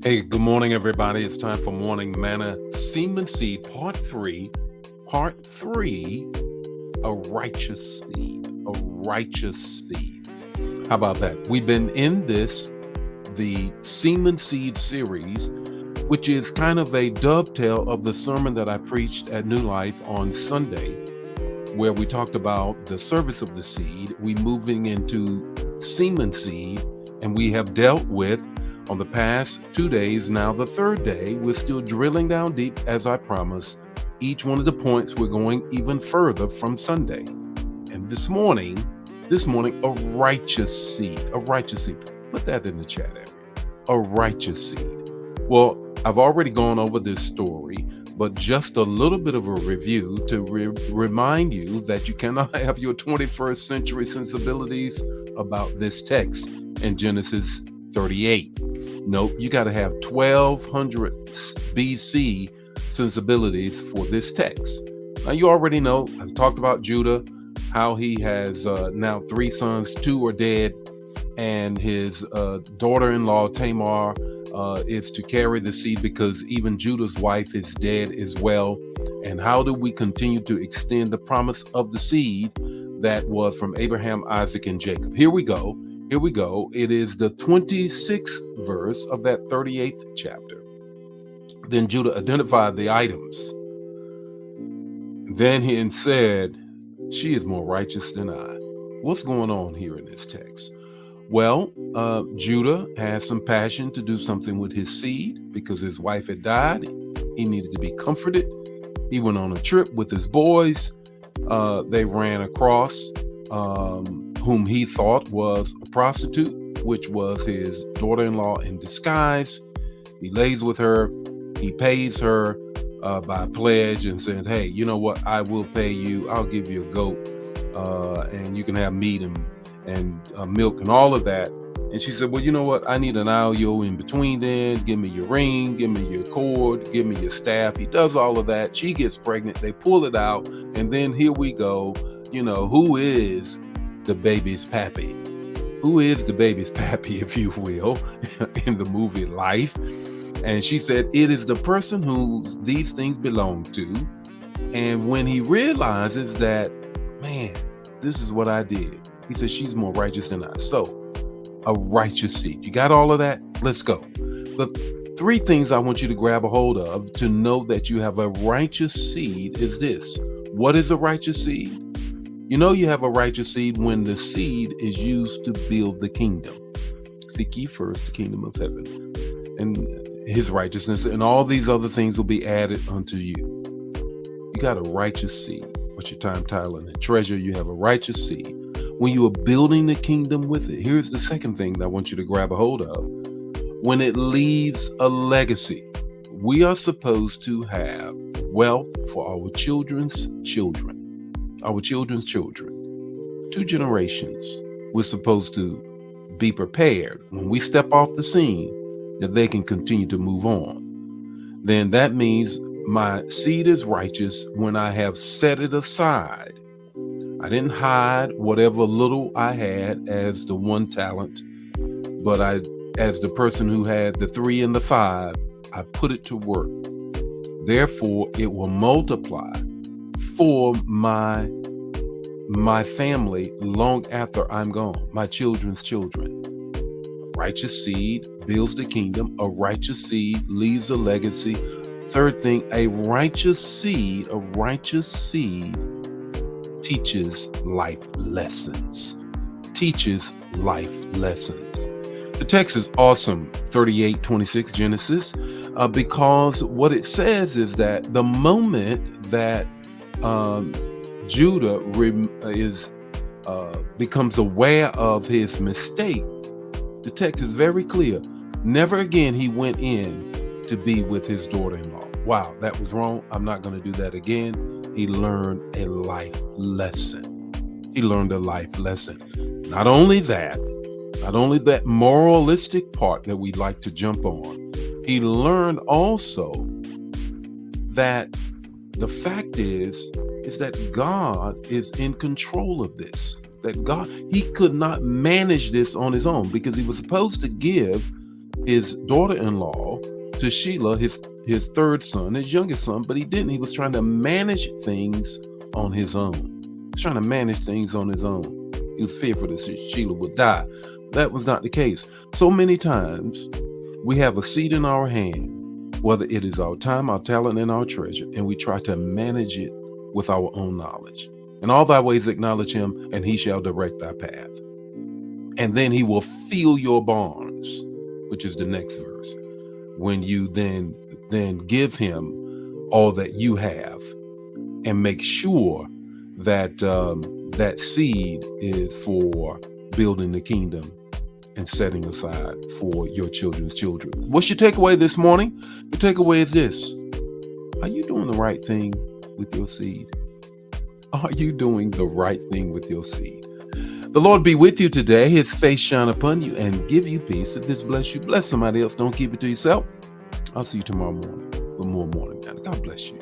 Hey, good morning, everybody. It's time for Morning Manna Semen Seed, Part 3. Part 3, a righteous seed. A righteous seed. How about that? We've been in the Semen Seed series, which is kind of a dovetail of the sermon that I preached at New Life on Sunday, where we talked about the service of the seed. We moving into semen seed, and we have dealt with on the past 2 days. Now the third day, we're still drilling down deep as I promised. Each one of the points we're going even further from Sunday. And this morning, a righteous seed. A righteous seed. Put that in the chat area. A righteous seed. Well, I've already gone over this story, but just a little bit of a review to remind you that you cannot have your 21st century sensibilities about this text in Genesis 38. Nope, you got to have 1200 BC sensibilities for this text. Now, you already know, I've talked about Judah, how he has now 3 sons, 2 are dead, and his daughter-in-law Tamar is to carry the seed because even Judah's wife is dead as well. And how do we continue to extend the promise of the seed that was from Abraham, Isaac, and Jacob? Here we go. It is the 26th verse of that 38th chapter. Then Judah identified the items. Then he said, "She is more righteous than I." What's going on here in this text? Well, Judah has some passion to do something with his seed because his wife had died. He needed to be comforted. He went on a trip with his boys. They ran across whom he thought was a prostitute, which was his daughter-in-law in disguise. He lays with her. He pays her by pledge and says, "Hey, you know what? I will pay you. I'll give you a goat, and you can have meat and milk and all of that." And she said, "Well, you know what? I need an IOU in between then. Give me your ring, give me your cord, give me your staff." He does all of that. She gets pregnant. They pull it out. And then here we go. Who is the baby's pappy? Who is the baby's pappy, if you will, in the movie Life? And she said, "It is the person who these things belong to." And when he realizes that, man, this is what I did, he says, "She's more righteous than I." So, a righteous seed. You got all of that? Let's go. The 3 things I want you to grab a hold of to know that you have a righteous seed is this. What is a righteous seed? You have a righteous seed when the seed is used to build the kingdom. Seek ye first the kingdom of heaven and his righteousness, and all these other things will be added unto you. You got a righteous seed. What's your time, title, and treasure? You have a righteous seed. When you are building the kingdom with it, here's the second thing that I want you to grab a hold of. When it leaves a legacy, we are supposed to have wealth for our children's children. Our children's children. 2 generations. We're supposed to be prepared when we step off the scene that they can continue to move on. Then that means my seed is righteous when I have set it aside. I didn't hide whatever little I had as the 1 talent, but as the person who had the 3 and the 5, I put it to work. Therefore, it will multiply for my family long after I'm gone, my children's children. A righteous seed builds the kingdom. A righteous seed leaves a legacy. Third thing, a righteous seed teaches life lessons. The text is awesome, 38:26 Genesis, because what it says is that the moment that Judah becomes aware of his mistake, the text is very clear. Never again he went in to be with his daughter-in-law. Wow, that was wrong. I'm not going to do that again. He learned a life lesson. Not only that moralistic part that we like to jump on. He learned also that the fact is that God is in control of this. That God, he could not manage this on his own because he was supposed to give his daughter-in-law to Sheila, his third son, his youngest son, but he didn't. He was trying to manage things on his own. He was trying to manage things on his own. He was fearful that Sheila would die. That was not the case. So many times we have a seed in our hand, whether it is our time, our talent, and our treasure, and we try to manage it with our own knowledge. In all thy ways acknowledge him, and he shall direct thy path. And then he will fill your barns, which is the next verse. When you then give him all that you have, and make sure that that seed is for building the kingdom and setting aside for your children's children. What's your takeaway this morning? The takeaway is this: are you doing the right thing with your seed? Are you doing the right thing with your seed? The Lord be with you today. His face shine upon you and give you peace. If this bless you, bless somebody else. Don't keep it to yourself. I'll see you tomorrow morning with more Morning Manna. God bless you.